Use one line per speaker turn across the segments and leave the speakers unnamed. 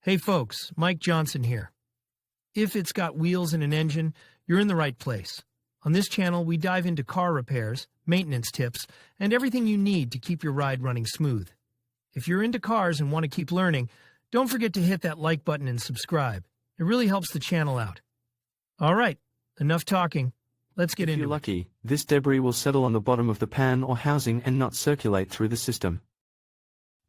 Hey folks, Mike Johnson here. If it's got wheels and an engine, you're in the right place. On this channel, we dive into car repairs, maintenance tips, and everything you need to keep your ride running smooth. If you're into cars and want to keep learning, don't forget to hit that like button and subscribe. It really helps the channel out. All right, enough talking. Let's get into it.
If you're lucky, this debris will settle on the bottom of the pan or housing and not circulate through the system.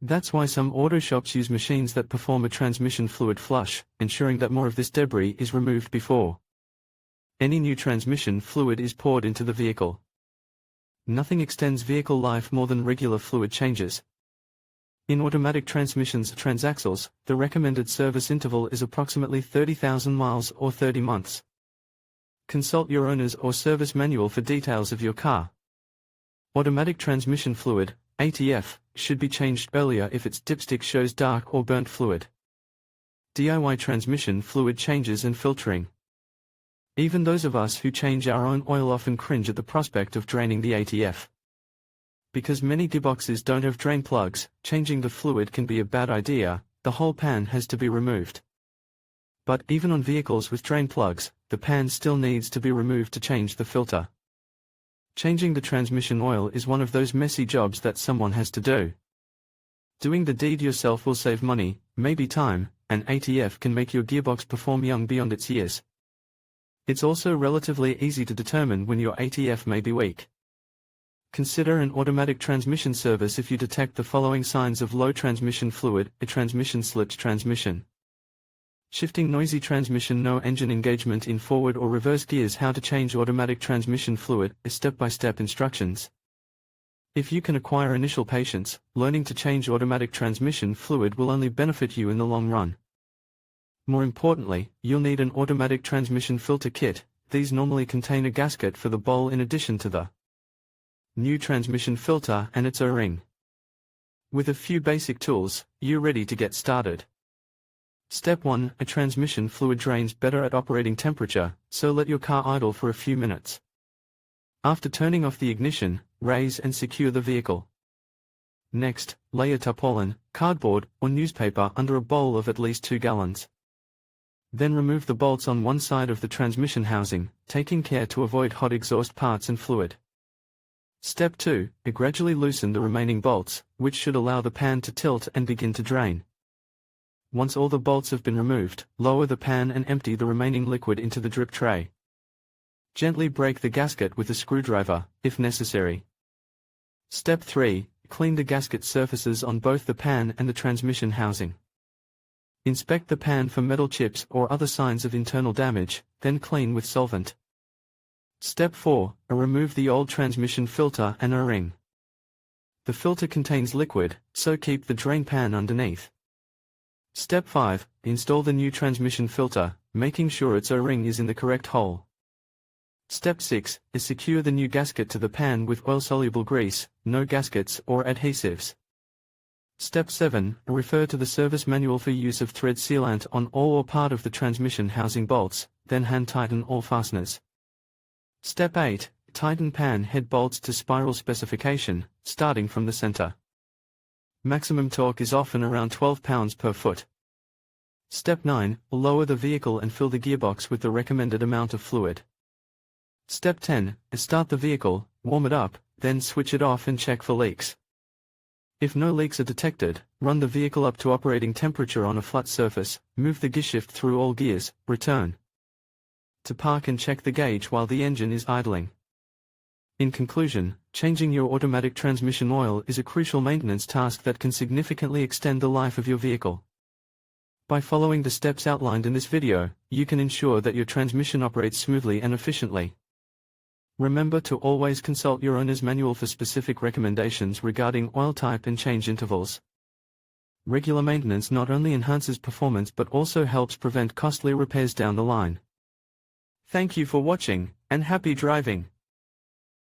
That's why some auto shops use machines that perform a transmission fluid flush, ensuring that more of this debris is removed before any new transmission fluid is poured into the vehicle. Nothing extends vehicle life more than regular fluid changes. In automatic transmissions transaxles, the recommended service interval is approximately 30,000 miles or 30 months. Consult your owner's or service manual for details of your car. Automatic transmission fluid, ATF, should be changed earlier if its dipstick shows dark or burnt fluid. DIY transmission fluid changes and filtering. Even those of us who change our own oil often cringe at the prospect of draining the ATF. Because many gearboxes don't have drain plugs, changing the fluid can be a bad idea. The whole pan has to be removed. But even on vehicles with drain plugs, the pan still needs to be removed to change the filter. Changing the transmission oil is one of those messy jobs that someone has to do. Doing the deed yourself will save money, maybe time, and ATF can make your gearbox perform young beyond its years. It's also relatively easy to determine when your ATF may be weak. Consider an automatic transmission service if you detect the following signs of low transmission fluid: a transmission slipped transmission, shifting noisy transmission, no engine engagement in forward or reverse gears. How to change automatic transmission fluid, step-by-step instructions. If you can acquire initial patience, learning to change automatic transmission fluid will only benefit you in the long run. More importantly, you'll need an automatic transmission filter kit. These normally contain a gasket for the bowl in addition to the new transmission filter and its O-ring. With a few basic tools, you're ready to get started. Step 1. A transmission fluid drains better at operating temperature, so let your car idle for a few minutes. After turning off the ignition, raise and secure the vehicle. Next, lay a tarpaulin, cardboard, or newspaper under a bowl of at least 2 gallons. Then remove the bolts on one side of the transmission housing, taking care to avoid hot exhaust parts and fluid. Step 2. Gradually loosen the remaining bolts, which should allow the pan to tilt and begin to drain. Once all the bolts have been removed, lower the pan and empty the remaining liquid into the drip tray. Gently break the gasket with a screwdriver, if necessary. Step 3. Clean the gasket surfaces on both the pan and the transmission housing. Inspect the pan for metal chips or other signs of internal damage, then clean with solvent. Step 4. Remove the old transmission filter and O-ring. The filter contains liquid, so keep the drain pan underneath. Step 5. Install the new transmission filter, making sure its O-ring is in the correct hole. Step 6. Secure the new gasket to the pan with oil-soluble grease, no gaskets or adhesives. Step 7. Refer to the service manual for use of thread sealant on all or part of the transmission housing bolts, then hand tighten all fasteners. Step 8. Tighten pan head bolts to spiral specification, starting from the center. Maximum torque is often around 12 pounds per foot. Step 9. Lower the vehicle and fill the gearbox with the recommended amount of fluid. Step 10. Start the vehicle, warm it up, then switch it off and check for leaks. If no leaks are detected, run the vehicle up to operating temperature on a flat surface, move the gearshift through all gears, return to park and check the gauge while the engine is idling. In conclusion, changing your automatic transmission oil is a crucial maintenance task that can significantly extend the life of your vehicle. By following the steps outlined in this video, you can ensure that your transmission operates smoothly and efficiently. Remember to always consult your owner's manual for specific recommendations regarding oil type and change intervals. Regular maintenance not only enhances performance but also helps prevent costly repairs down the line. Thank you for watching, and happy driving!